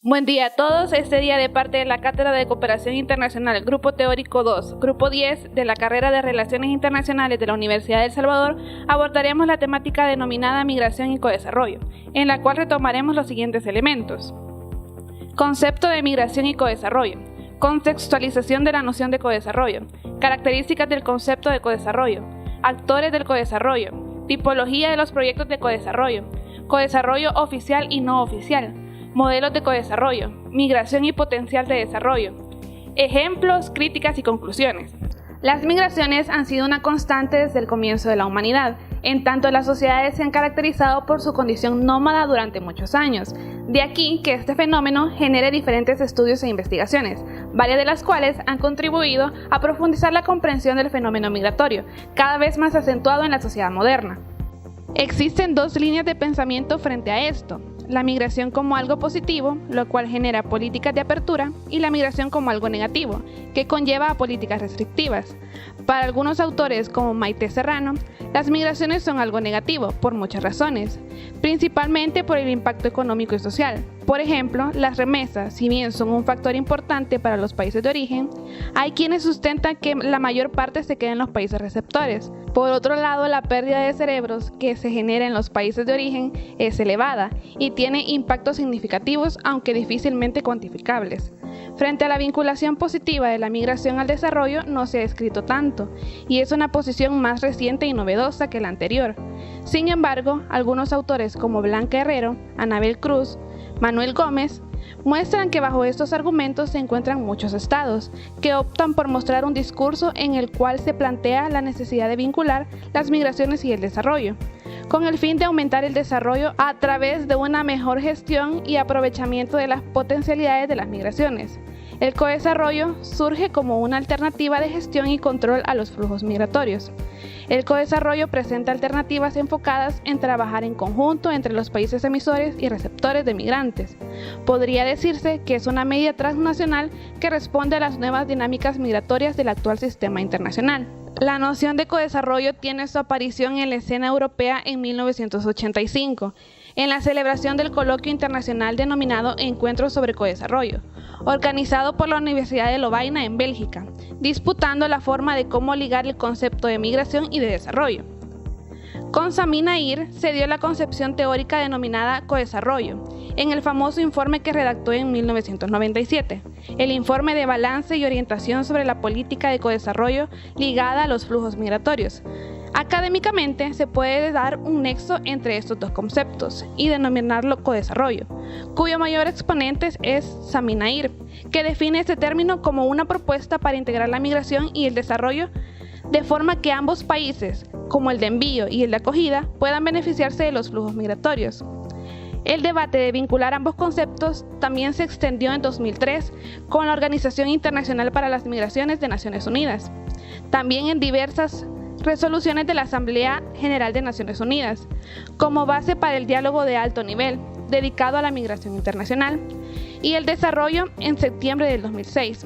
Buen día a todos. Este día, de parte de la Cátedra de Cooperación Internacional, Grupo Teórico 2, Grupo 10 de la carrera de Relaciones Internacionales de la Universidad de El Salvador, abordaremos la temática denominada Migración y Codesarrollo, en la cual retomaremos los siguientes elementos. Concepto de migración y codesarrollo. Contextualización de la noción de codesarrollo. Características del concepto de codesarrollo. Actores del codesarrollo. Tipología de los proyectos de codesarrollo. Codesarrollo oficial y no oficial. Modelos de codesarrollo, migración y potencial de desarrollo. Ejemplos, críticas y conclusiones. Las migraciones han sido una constante desde el comienzo de la humanidad, en tanto las sociedades se han caracterizado por su condición nómada durante muchos años. De aquí que este fenómeno genere diferentes estudios e investigaciones, varias de las cuales han contribuido a profundizar la comprensión del fenómeno migratorio, cada vez más acentuado en la sociedad moderna. Existen dos líneas de pensamiento frente a esto: la migración como algo positivo, lo cual genera políticas de apertura, y la migración como algo negativo, que conlleva a políticas restrictivas. Para algunos autores, como Maite Serrano, las migraciones son algo negativo, por muchas razones, principalmente por el impacto económico y social. Por ejemplo, las remesas, si bien son un factor importante para los países de origen, hay quienes sustentan que la mayor parte se queda en los países receptores. Por otro lado, la pérdida de cerebros que se genera en los países de origen es elevada y tiene impactos significativos, aunque difícilmente cuantificables. Frente a la vinculación positiva de la migración al desarrollo no se ha escrito tanto, y es una posición más reciente y novedosa que la anterior. Sin embargo, algunos autores como Blanca Herrero, Anabel Cruz, Manuel Gómez, muestran que bajo estos argumentos se encuentran muchos estados, que optan por mostrar un discurso en el cual se plantea la necesidad de vincular las migraciones y el desarrollo, con el fin de aumentar el desarrollo a través de una mejor gestión y aprovechamiento de las potencialidades de las migraciones. El codesarrollo surge como una alternativa de gestión y control a los flujos migratorios. El codesarrollo presenta alternativas enfocadas en trabajar en conjunto entre los países emisores y receptores de migrantes. Podría decirse que es una medida transnacional que responde a las nuevas dinámicas migratorias del actual sistema internacional. La noción de codesarrollo tiene su aparición en la escena europea en 1985, en la celebración del coloquio internacional denominado Encuentro sobre Codesarrollo, organizado por la Universidad de Lovaina en Bélgica, disputando la forma de cómo ligar el concepto de migración y de desarrollo. Con Sami Nair se dio la concepción teórica denominada codesarrollo, en el famoso informe que redactó en 1997, el informe de balance y orientación sobre la política de codesarrollo ligada a los flujos migratorios. Académicamente se puede dar un nexo entre estos dos conceptos y denominarlo codesarrollo, cuyo mayor exponente es Sami Nair, que define este término como una propuesta para integrar la migración y el desarrollo de forma que ambos países, como el de envío y el de acogida, puedan beneficiarse de los flujos migratorios. El debate de vincular ambos conceptos también se extendió en 2003 con la Organización Internacional para las Migraciones de Naciones Unidas, también en diversas resoluciones de la Asamblea General de Naciones Unidas, como base para el diálogo de alto nivel dedicado a la migración internacional, y el desarrollo en septiembre del 2006,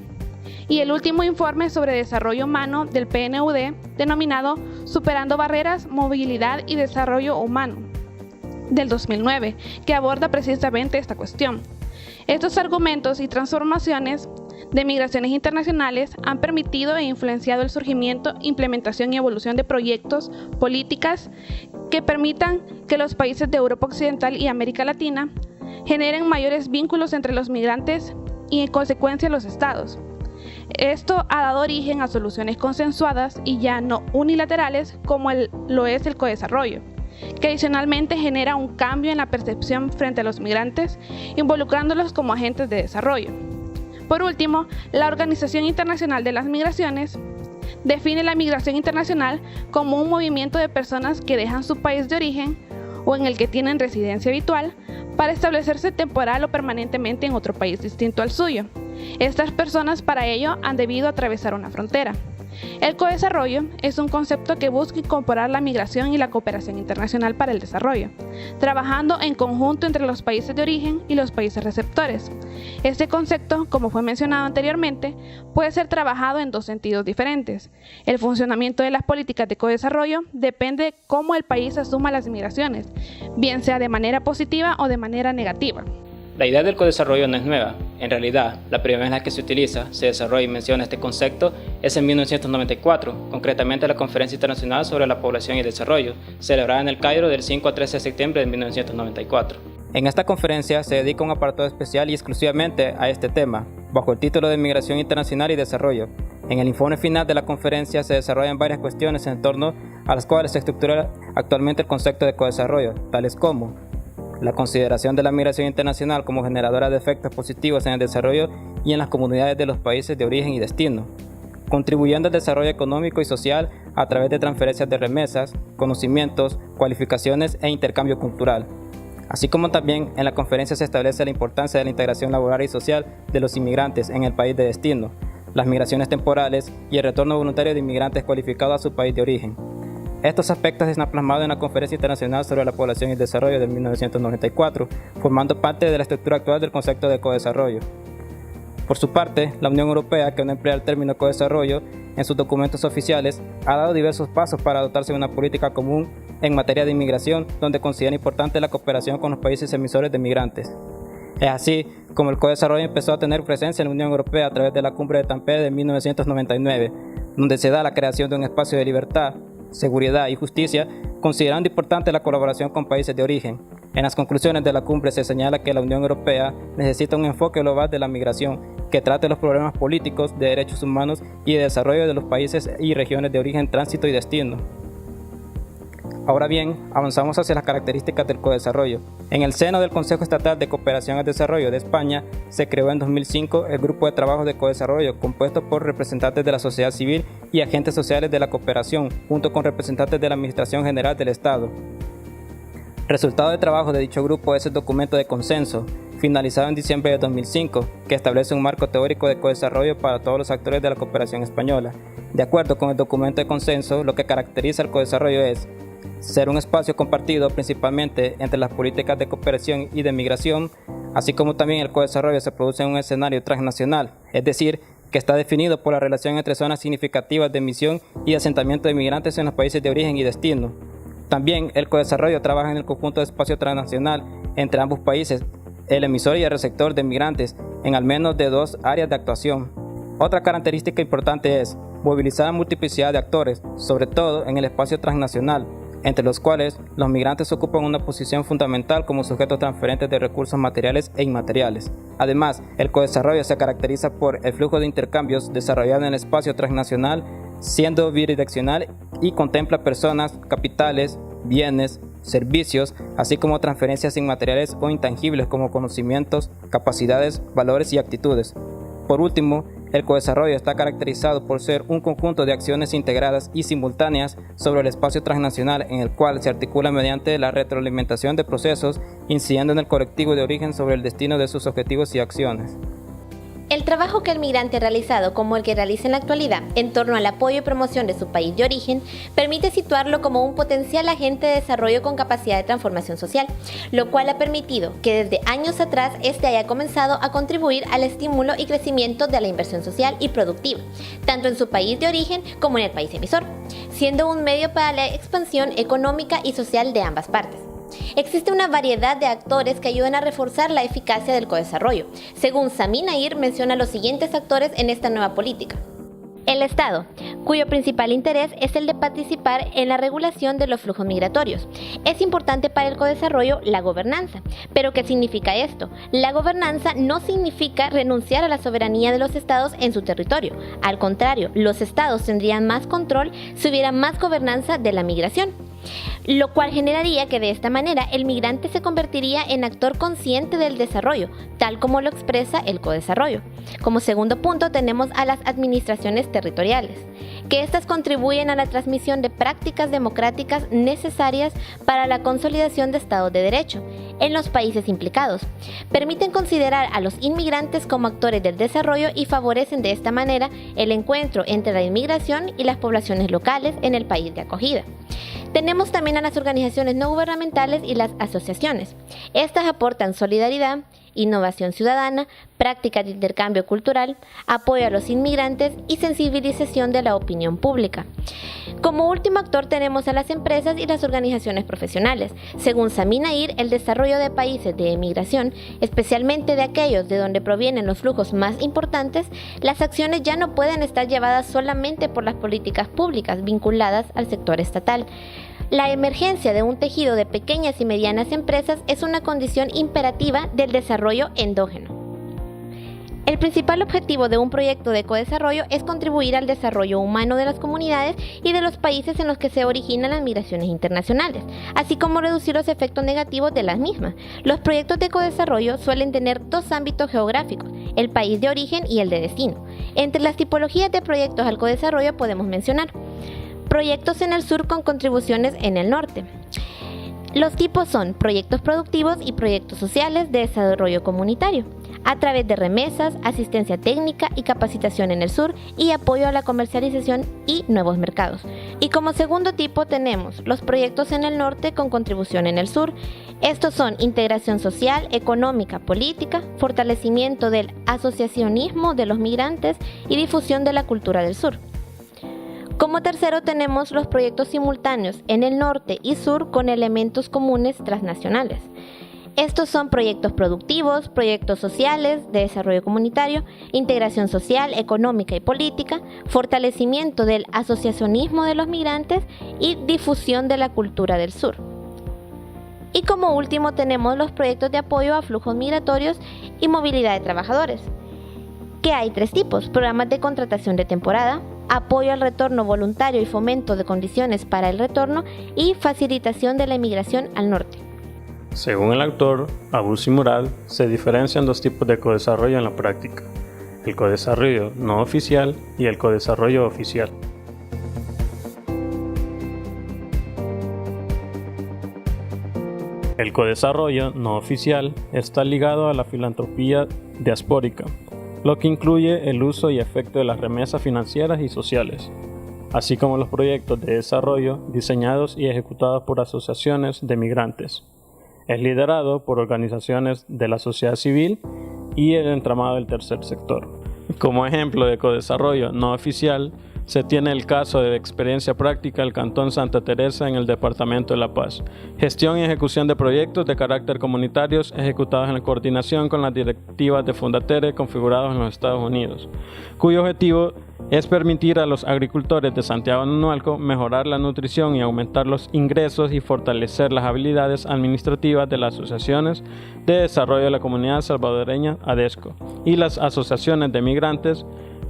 y el último informe sobre desarrollo humano del PNUD, denominado Superando Barreras, Movilidad y Desarrollo Humano, del 2009, que aborda precisamente esta cuestión. Estos argumentos y transformaciones de migraciones internacionales han permitido e influenciado el surgimiento, implementación y evolución de proyectos, políticas que permitan que los países de Europa Occidental y América Latina generen mayores vínculos entre los migrantes y en consecuencia los estados. Esto ha dado origen a soluciones consensuadas y ya no unilaterales como lo es el codesarrollo, que adicionalmente genera un cambio en la percepción frente a los migrantes, involucrándolos como agentes de desarrollo. Por último, la Organización Internacional de las Migraciones define la migración internacional como un movimiento de personas que dejan su país de origen o en el que tienen residencia habitual para establecerse temporal o permanentemente en otro país distinto al suyo. Estas personas para ello han debido atravesar una frontera. El codesarrollo es un concepto que busca incorporar la migración y la cooperación internacional para el desarrollo, trabajando en conjunto entre los países de origen y los países receptores. Este concepto, como fue mencionado anteriormente, puede ser trabajado en dos sentidos diferentes. El funcionamiento de las políticas de codesarrollo depende de cómo el país asuma las migraciones, bien sea de manera positiva o de manera negativa. La idea del codesarrollo no es nueva. En realidad, la primera vez que se utiliza, se desarrolla y menciona este concepto es en 1994, concretamente la Conferencia Internacional sobre la Población y el Desarrollo, celebrada en El Cairo del 5 al 13 de septiembre de 1994. En esta conferencia se dedica un apartado especial y exclusivamente a este tema, bajo el título de Migración Internacional y Desarrollo. En el informe final de la conferencia se desarrollan varias cuestiones en torno a las cuales se estructura actualmente el concepto de codesarrollo, tales como la consideración de la migración internacional como generadora de efectos positivos en el desarrollo y en las comunidades de los países de origen y destino, contribuyendo al desarrollo económico y social a través de transferencias de remesas, conocimientos, cualificaciones e intercambio cultural. Así como también en la conferencia se establece la importancia de la integración laboral y social de los inmigrantes en el país de destino, las migraciones temporales y el retorno voluntario de inmigrantes cualificados a su país de origen. Estos aspectos están plasmados en la Conferencia Internacional sobre la Población y el Desarrollo de 1994, formando parte de la estructura actual del concepto de codesarrollo. Por su parte, la Unión Europea, que no emplea el término codesarrollo en sus documentos oficiales, ha dado diversos pasos para dotarse de una política común en materia de inmigración, donde considera importante la cooperación con los países emisores de migrantes. Es así como el codesarrollo empezó a tener presencia en la Unión Europea a través de la Cumbre de Tampere de 1999, donde se da la creación de un espacio de libertad, seguridad y justicia, considerando importante la colaboración con países de origen. En las conclusiones de la cumbre se señala que la Unión Europea necesita un enfoque global de la migración que trate los problemas políticos, de derechos humanos y de desarrollo de los países y regiones de origen, tránsito y destino. Ahora bien, avanzamos hacia las características del codesarrollo. En el seno del Consejo Estatal de Cooperación al Desarrollo de España, se creó en 2005 el Grupo de Trabajo de Codesarrollo, compuesto por representantes de la sociedad civil y agentes sociales de la cooperación, junto con representantes de la Administración General del Estado. Resultado de trabajo de dicho grupo es el documento de consenso, finalizado en diciembre de 2005, que establece un marco teórico de codesarrollo para todos los actores de la cooperación española. De acuerdo con el documento de consenso, lo que caracteriza el codesarrollo es ser un espacio compartido principalmente entre las políticas de cooperación y de migración, así como también el codesarrollo se produce en un escenario transnacional, es decir, que está definido por la relación entre zonas significativas de emisión y asentamiento de migrantes en los países de origen y destino. También el codesarrollo trabaja en el conjunto de espacio transnacional entre ambos países, el emisor y el receptor de migrantes, en al menos de dos áreas de actuación. Otra característica importante es movilizar a multiplicidad de actores, sobre todo en el espacio transnacional, entre los cuales los migrantes ocupan una posición fundamental como sujetos transferentes de recursos materiales e inmateriales. Además, el codesarrollo se caracteriza por el flujo de intercambios desarrollado en el espacio transnacional, siendo bidireccional y contempla personas, capitales, bienes, servicios, así como transferencias inmateriales o intangibles como conocimientos, capacidades, valores y actitudes. Por último, el codesarrollo está caracterizado por ser un conjunto de acciones integradas y simultáneas sobre el espacio transnacional en el cual se articula mediante la retroalimentación de procesos, incidiendo en el colectivo de origen sobre el destino de sus objetivos y acciones. El trabajo que el migrante ha realizado, como el que realiza en la actualidad, en torno al apoyo y promoción de su país de origen, permite situarlo como un potencial agente de desarrollo con capacidad de transformación social, lo cual ha permitido que desde años atrás este haya comenzado a contribuir al estímulo y crecimiento de la inversión social y productiva, tanto en su país de origen como en el país emisor, siendo un medio para la expansión económica y social de ambas partes. Existe una variedad de actores que ayudan a reforzar la eficacia del codesarrollo. Según Sami Nair, menciona los siguientes actores en esta nueva política. El Estado, cuyo principal interés es el de participar en la regulación de los flujos migratorios. Es importante para el codesarrollo la gobernanza. ¿Pero qué significa esto? La gobernanza no significa renunciar a la soberanía de los estados en su territorio. Al contrario, los estados tendrían más control si hubiera más gobernanza de la migración, lo cual generaría que de esta manera el migrante se convertiría en actor consciente del desarrollo, tal como lo expresa el codesarrollo. Como segundo punto tenemos a las administraciones territoriales, que éstas contribuyen a la transmisión de prácticas democráticas necesarias para la consolidación de Estados de Derecho en los países implicados. Permiten considerar a los inmigrantes como actores del desarrollo y favorecen de esta manera el encuentro entre la inmigración y las poblaciones locales en el país de acogida. Tenemos también a las organizaciones no gubernamentales y las asociaciones. Estas aportan solidaridad, innovación ciudadana, prácticas de intercambio cultural, apoyo a los inmigrantes y sensibilización de la opinión pública. Como último actor tenemos a las empresas y las organizaciones profesionales. Según Sami Nair, el desarrollo de países de emigración, especialmente de aquellos de donde provienen los flujos más importantes, las acciones ya no pueden estar llevadas solamente por las políticas públicas vinculadas al sector estatal. La emergencia de un tejido de pequeñas y medianas empresas es una condición imperativa del desarrollo endógeno. El principal objetivo de un proyecto de codesarrollo es contribuir al desarrollo humano de las comunidades y de los países en los que se originan las migraciones internacionales, así como reducir los efectos negativos de las mismas. Los proyectos de codesarrollo suelen tener dos ámbitos geográficos, el país de origen y el de destino. Entre las tipologías de proyectos al codesarrollo podemos mencionar proyectos en el sur con contribuciones en el norte. Los tipos son proyectos productivos y proyectos sociales de desarrollo comunitario, a través de remesas, asistencia técnica y capacitación en el sur y apoyo a la comercialización y nuevos mercados. Y como segundo tipo tenemos los proyectos en el norte con contribución en el sur. Estos son integración social, económica, política, fortalecimiento del asociacionismo de los migrantes y difusión de la cultura del sur. Como tercero tenemos los proyectos simultáneos en el norte y sur con elementos comunes transnacionales. Estos son proyectos productivos, proyectos sociales de desarrollo comunitario, integración social, económica y política, fortalecimiento del asociacionismo de los migrantes y difusión de la cultura del sur. Y como último tenemos los proyectos de apoyo a flujos migratorios y movilidad de trabajadores, que hay tres tipos: programas de contratación de temporada, apoyo al retorno voluntario y fomento de condiciones para el retorno y facilitación de la inmigración al norte. Según el autor Abbas y Murad, se diferencian dos tipos de codesarrollo en la práctica: el codesarrollo no oficial y el codesarrollo oficial. El codesarrollo no oficial está ligado a la filantropía diaspórica, lo que incluye el uso y efecto de las remesas financieras y sociales, así como los proyectos de desarrollo diseñados y ejecutados por asociaciones de migrantes. Es liderado por organizaciones de la sociedad civil y el entramado del tercer sector. Como ejemplo de codesarrollo no oficial, se tiene el caso de experiencia práctica del Cantón Santa Teresa en el Departamento de La Paz. Gestión y ejecución de proyectos de carácter comunitarios ejecutados en coordinación con las directivas de Fundatere configurados en los Estados Unidos, cuyo objetivo es permitir a los agricultores de Santiago Nonualco mejorar la nutrición y aumentar los ingresos y fortalecer las habilidades administrativas de las asociaciones de desarrollo de la comunidad salvadoreña ADESCO y las asociaciones de migrantes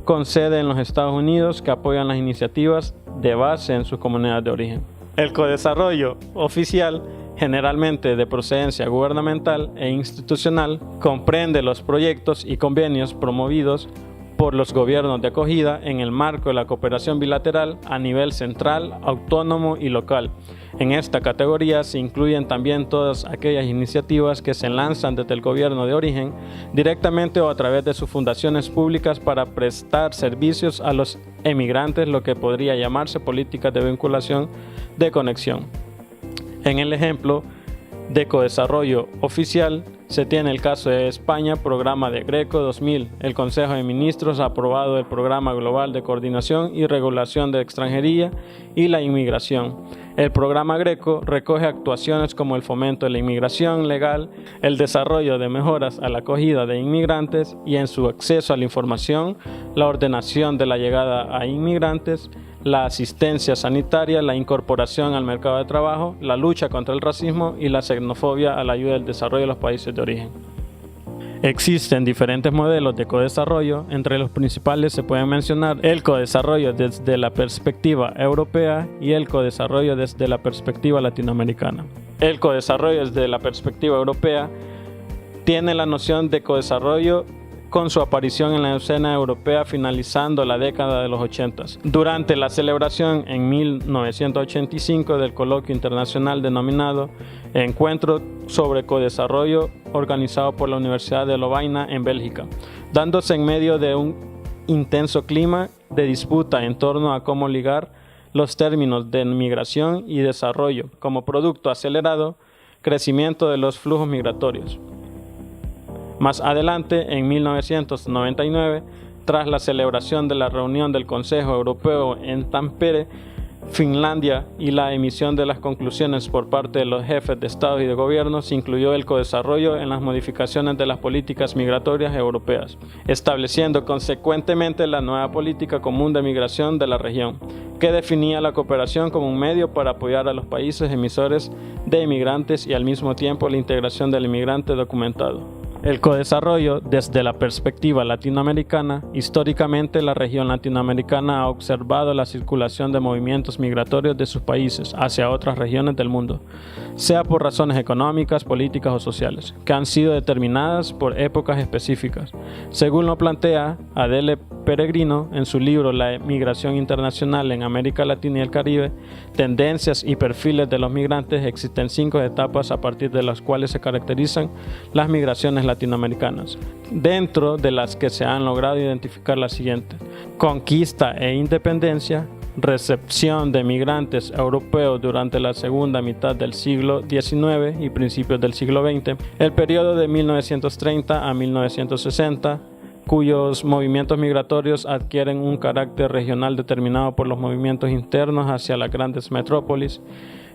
con sede en los Estados Unidos que apoyan las iniciativas de base en sus comunidades de origen. El codesarrollo oficial, generalmente de procedencia gubernamental e institucional, comprende los proyectos y convenios promovidos por los gobiernos de acogida en el marco de la cooperación bilateral a nivel central, autónomo y local. En esta categoría se incluyen también todas aquellas iniciativas que se lanzan desde el gobierno de origen, directamente o a través de sus fundaciones públicas para prestar servicios a los emigrantes, lo que podría llamarse políticas de vinculación de conexión. En el ejemplo de codesarrollo oficial, se tiene el caso de España, programa de Greco 2000. El Consejo de Ministros ha aprobado el Programa Global de Coordinación y Regulación de Extranjería y la Inmigración. El programa Greco recoge actuaciones como el fomento de la inmigración legal, el desarrollo de mejoras a la acogida de inmigrantes y en su acceso a la información, la ordenación de la llegada a inmigrantes, la asistencia sanitaria, la incorporación al mercado de trabajo, la lucha contra el racismo y la xenofobia a la ayuda del desarrollo de los países de origen. Existen diferentes modelos de codesarrollo, entre los principales se pueden mencionar el codesarrollo desde la perspectiva europea y el codesarrollo desde la perspectiva latinoamericana. El codesarrollo desde la perspectiva europea tiene la noción de codesarrollo con su aparición en la escena europea finalizando la década de los 80. Durante la celebración en 1985 del coloquio internacional denominado Encuentro sobre Codesarrollo, organizado por la Universidad de Lovaina en Bélgica, dándose en medio de un intenso clima de disputa en torno a cómo ligar los términos de migración y desarrollo como producto acelerado, crecimiento de los flujos migratorios. Más adelante, en 1999, tras la celebración de la reunión del Consejo Europeo en Tampere, Finlandia, y la emisión de las conclusiones por parte de los jefes de Estado y de Gobierno, se incluyó el codesarrollo en las modificaciones de las políticas migratorias europeas, estableciendo consecuentemente la nueva política común de migración de la región, que definía la cooperación como un medio para apoyar a los países emisores de inmigrantes y al mismo tiempo la integración del inmigrante documentado. El codesarrollo, desde la perspectiva latinoamericana, históricamente la región latinoamericana ha observado la circulación de movimientos migratorios de sus países hacia otras regiones del mundo, sea por razones económicas, políticas o sociales, que han sido determinadas por épocas específicas. Según lo plantea Adele Peregrino en su libro La migración internacional en América Latina y el Caribe, tendencias y perfiles de los migrantes, existen 5 etapas a partir de las cuales se caracterizan las migraciones latinoamericanas, dentro de las que se han logrado identificar las siguientes: conquista e independencia, recepción de migrantes europeos durante la segunda mitad del siglo XIX y principios del siglo XX, el periodo de 1930 a 1960, cuyos movimientos migratorios adquieren un carácter regional determinado por los movimientos internos hacia las grandes metrópolis,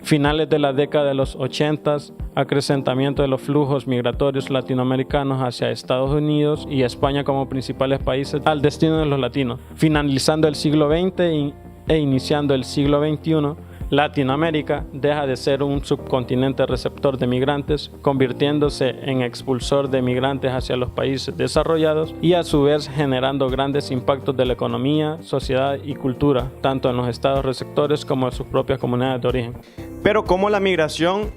finales de la década de los 80, acrecentamiento de los flujos migratorios latinoamericanos hacia Estados Unidos y España como principales países al destino de los latinos, finalizando el siglo XX e iniciando el siglo XXI, Latinoamérica deja de ser un subcontinente receptor de migrantes, convirtiéndose en expulsor de migrantes hacia los países desarrollados y a su vez generando grandes impactos de la economía, sociedad y cultura, tanto en los estados receptores como en sus propias comunidades de origen. Pero ¿cómo la migración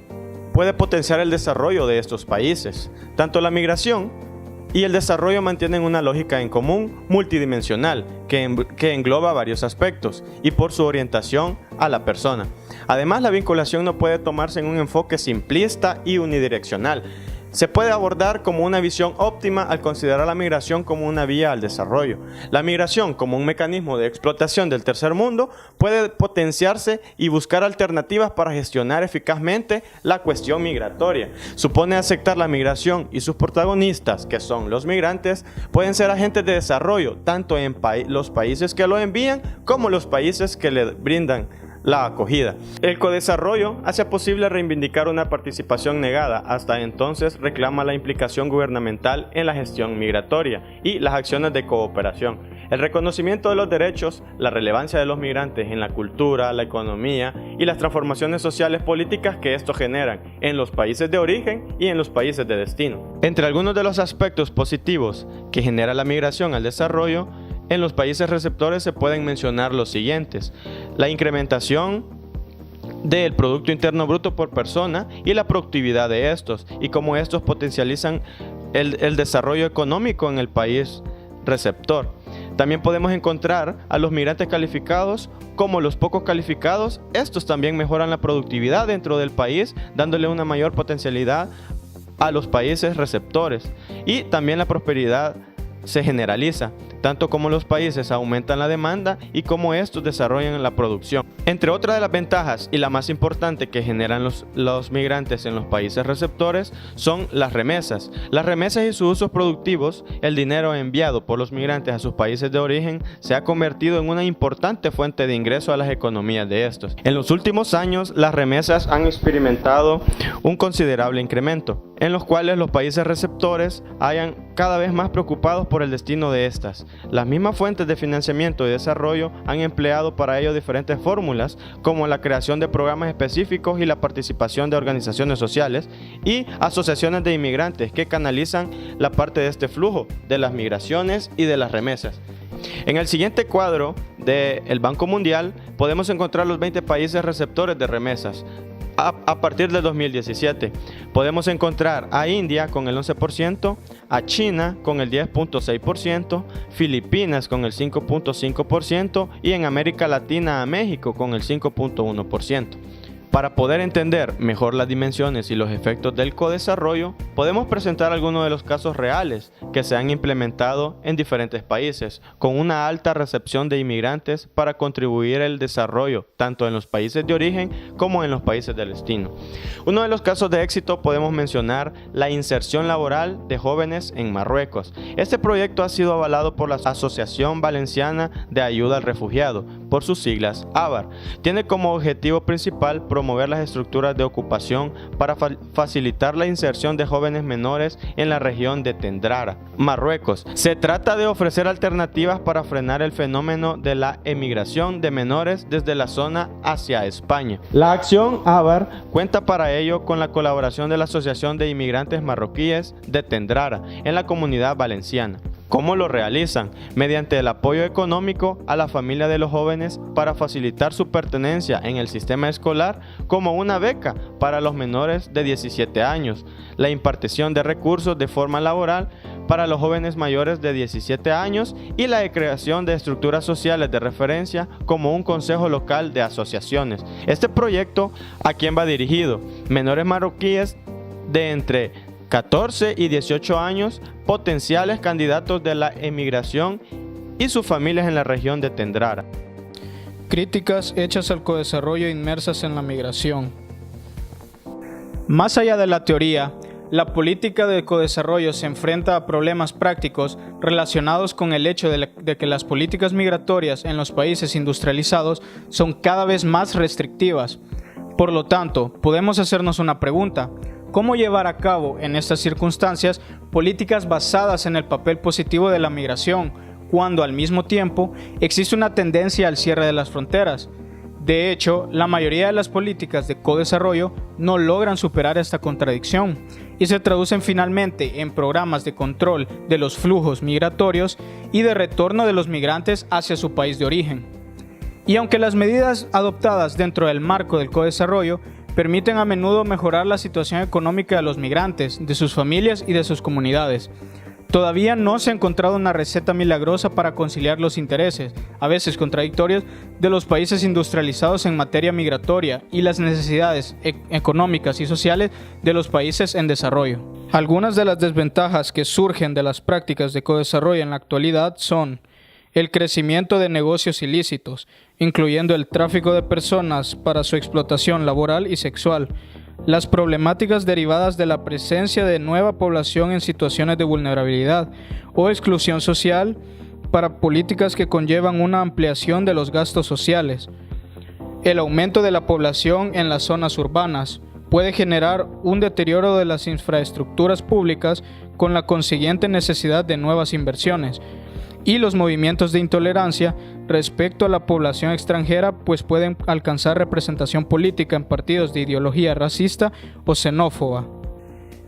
puede potenciar el desarrollo de estos países? Tanto la migración y el desarrollo mantienen una lógica en común multidimensional que engloba varios aspectos y por su orientación a la persona. Además, la vinculación no puede tomarse en un enfoque simplista y unidireccional. Se puede abordar como una visión óptima al considerar la migración como una vía al desarrollo. La migración, como un mecanismo de explotación del tercer mundo, puede potenciarse y buscar alternativas para gestionar eficazmente la cuestión migratoria. Supone aceptar la migración y sus protagonistas, que son los migrantes, pueden ser agentes de desarrollo, tanto en los países que lo envían como los países que le brindan la acogida. El codesarrollo hace posible reivindicar una participación negada. Hasta entonces reclama la implicación gubernamental en la gestión migratoria y las acciones de cooperación. El reconocimiento de los derechos, la relevancia de los migrantes en la cultura, la economía y las transformaciones sociales políticas que estos generan en los países de origen y en los países de destino. Entre algunos de los aspectos positivos que genera la migración al desarrollo, en los países receptores se pueden mencionar los siguientes: la incrementación del Producto Interno Bruto por persona y la productividad de estos, y cómo estos potencializan el desarrollo económico en el país receptor. También podemos encontrar a los migrantes calificados como los poco calificados. Estos también mejoran la productividad dentro del país, dándole una mayor potencialidad a los países receptores, y también la prosperidad se generaliza, tanto como los países aumentan la demanda y como estos desarrollan la producción. Entre otras de las ventajas y la más importante que generan los migrantes en los países receptores son las remesas. Las remesas y sus usos productivos, el dinero enviado por los migrantes a sus países de origen, se ha convertido en una importante fuente de ingreso a las economías de estos. En los últimos años, las remesas han experimentado un considerable incremento, en los cuales los países receptores hayan cada vez más preocupados por el destino de estas. Las mismas fuentes de financiamiento y desarrollo han empleado para ello diferentes fórmulas, como la creación de programas específicos y la participación de organizaciones sociales y asociaciones de inmigrantes que canalizan la parte de este flujo de las migraciones y de las remesas. En el siguiente cuadro del Banco Mundial podemos encontrar los 20 países receptores de remesas. A partir del 2017 podemos encontrar a India con el 11%, a China con el 10.6%, Filipinas con el 5.5% y en América Latina a México con el 5.1%. Para poder entender mejor las dimensiones y los efectos del codesarrollo, podemos presentar algunos de los casos reales que se han implementado en diferentes países, con una alta recepción de inmigrantes para contribuir al desarrollo, tanto en los países de origen como en los países de destino. Uno de los casos de éxito podemos mencionar la inserción laboral de jóvenes en Marruecos. Este proyecto ha sido avalado por la Asociación Valenciana de Ayuda al Refugiado, por sus siglas AVAR. Tiene como objetivo principal promover las estructuras de ocupación para facilitar la inserción de jóvenes menores en la región de Tendrara, Marruecos. Se trata de ofrecer alternativas para frenar el fenómeno de la emigración de menores desde la zona hacia España. La acción AVAR cuenta para ello con la colaboración de la Asociación de Inmigrantes Marroquíes de Tendrara en la Comunidad Valenciana. ¿Cómo lo realizan? Mediante el apoyo económico a la familia de los jóvenes para facilitar su pertenencia en el sistema escolar, como una beca para los menores de 17 años, la impartición de recursos de forma laboral para los jóvenes mayores de 17 años y la creación de estructuras sociales de referencia como un consejo local de asociaciones. Este proyecto, ¿a quién va dirigido? Menores marroquíes de entre 14 y 18 años, potenciales candidatos de la emigración y sus familias en la región de Tendrara. Críticas hechas al codesarrollo inmersas en la migración. Más allá de la teoría, la política de codesarrollo se enfrenta a problemas prácticos relacionados con el hecho de que las políticas migratorias en los países industrializados son cada vez más restrictivas. Por lo tanto, podemos hacernos una pregunta: ¿cómo llevar a cabo en estas circunstancias políticas basadas en el papel positivo de la migración, cuando al mismo tiempo existe una tendencia al cierre de las fronteras? De hecho, la mayoría de las políticas de codesarrollo no logran superar esta contradicción y se traducen finalmente en programas de control de los flujos migratorios y de retorno de los migrantes hacia su país de origen. Y aunque las medidas adoptadas dentro del marco del codesarrollo permiten a menudo mejorar la situación económica de los migrantes, de sus familias y de sus comunidades, todavía no se ha encontrado una receta milagrosa para conciliar los intereses, a veces contradictorios, de los países industrializados en materia migratoria y las necesidades económicas y sociales de los países en desarrollo. Algunas de las desventajas que surgen de las prácticas de codesarrollo en la actualidad son el crecimiento de negocios ilícitos, incluyendo el tráfico de personas para su explotación laboral y sexual, las problemáticas derivadas de la presencia de nueva población en situaciones de vulnerabilidad o exclusión social para políticas que conllevan una ampliación de los gastos sociales. El aumento de la población en las zonas urbanas puede generar un deterioro de las infraestructuras públicas con la consiguiente necesidad de nuevas inversiones, y los movimientos de intolerancia respecto a la población extranjera pues pueden alcanzar representación política en partidos de ideología racista o xenófoba.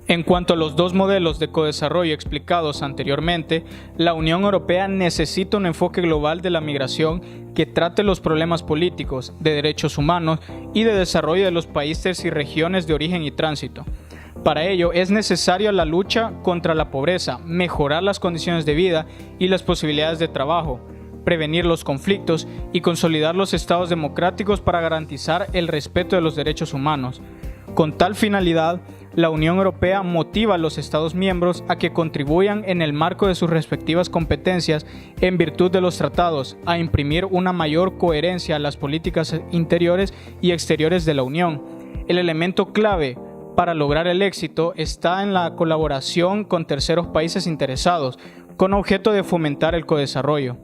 En cuanto a los dos modelos de codesarrollo explicados anteriormente, la Unión Europea necesita un enfoque global de la migración que trate los problemas políticos, de derechos humanos y de desarrollo de los países y regiones de origen y tránsito. Para ello es necesaria la lucha contra la pobreza, mejorar las condiciones de vida y las posibilidades de trabajo, prevenir los conflictos y consolidar los estados democráticos para garantizar el respeto de los derechos humanos. Con tal finalidad, la Unión Europea motiva a los Estados miembros a que contribuyan en el marco de sus respectivas competencias en virtud de los tratados a imprimir una mayor coherencia a las políticas interiores y exteriores de la Unión. El elemento clave para lograr el éxito está en la colaboración con terceros países interesados, con objeto de fomentar el codesarrollo.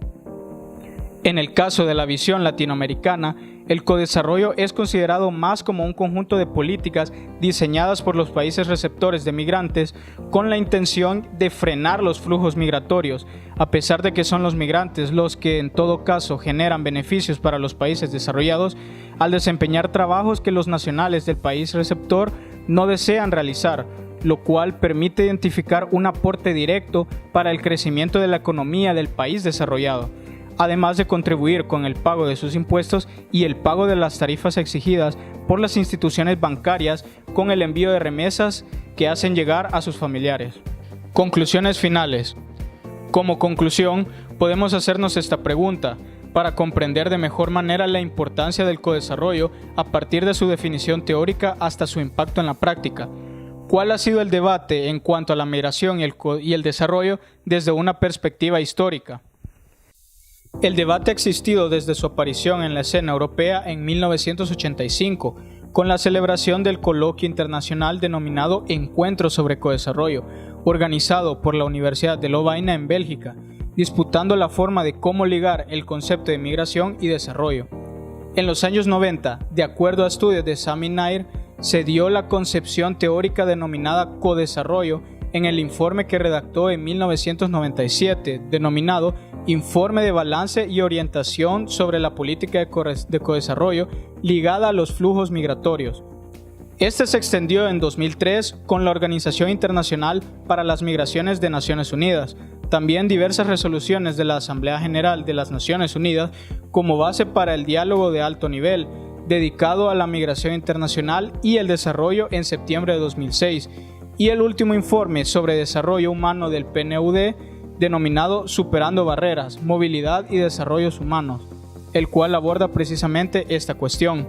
En el caso de la visión latinoamericana, el codesarrollo es considerado más como un conjunto de políticas diseñadas por los países receptores de migrantes con la intención de frenar los flujos migratorios, a pesar de que son los migrantes los que en todo caso generan beneficios para los países desarrollados al desempeñar trabajos que los nacionales del país receptor no desean realizar, lo cual permite identificar un aporte directo para el crecimiento de la economía del país desarrollado, además de contribuir con el pago de sus impuestos y el pago de las tarifas exigidas por las instituciones bancarias con el envío de remesas que hacen llegar a sus familiares. Conclusiones finales. Como conclusión, podemos hacernos esta pregunta: para comprender de mejor manera la importancia del codesarrollo a partir de su definición teórica hasta su impacto en la práctica. ¿Cuál ha sido el debate en cuanto a la migración y el desarrollo desde una perspectiva histórica? El debate ha existido desde su aparición en la escena europea en 1985, con la celebración del coloquio internacional denominado Encuentro sobre Codesarrollo, organizado por la Universidad de Lovaina en Bélgica, disputando la forma de cómo ligar el concepto de migración y desarrollo. En los años 90, de acuerdo a estudios de Sami Nair, se dio la concepción teórica denominada codesarrollo en el informe que redactó en 1997, denominado Informe de Balance y Orientación sobre la Política de Codesarrollo ligada a los flujos migratorios. Este se extendió en 2003 con la Organización Internacional para las Migraciones de Naciones Unidas, también diversas resoluciones de la Asamblea General de las Naciones Unidas como base para el diálogo de alto nivel, dedicado a la migración internacional y el desarrollo en septiembre de 2006, y el último informe sobre desarrollo humano del PNUD, denominado Superando Barreras, Movilidad y Desarrollos Humanos, el cual aborda precisamente esta cuestión.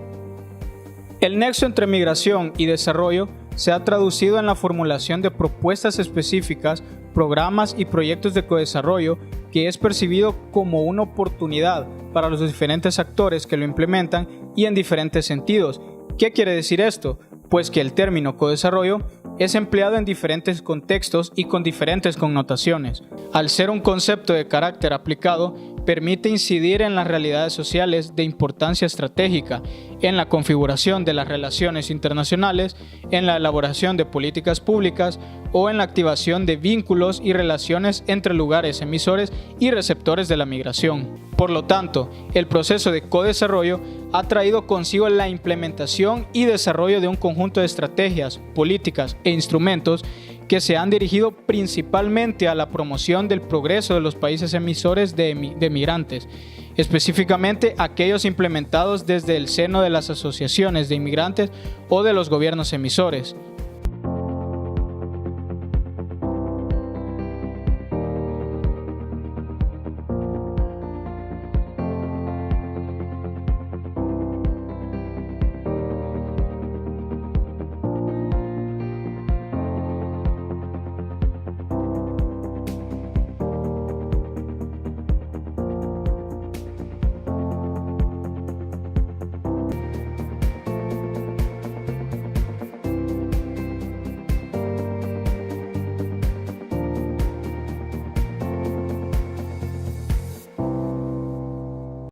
El nexo entre migración y desarrollo se ha traducido en la formulación de propuestas específicas, programas y proyectos de codesarrollo que es percibido como una oportunidad para los diferentes actores que lo implementan y en diferentes sentidos. ¿Qué quiere decir esto? Pues que el término codesarrollo es empleado en diferentes contextos y con diferentes connotaciones. Al ser un concepto de carácter aplicado, permite incidir en las realidades sociales de importancia estratégica, en la configuración de las relaciones internacionales, en la elaboración de políticas públicas o en la activación de vínculos y relaciones entre lugares emisores y receptores de la migración. Por lo tanto, el proceso de codesarrollo ha traído consigo la implementación y desarrollo de un conjunto de estrategias, políticas e instrumentos que se han dirigido principalmente a la promoción del progreso de los países emisores de migrantes, específicamente aquellos implementados desde el seno de las asociaciones de inmigrantes o de los gobiernos emisores.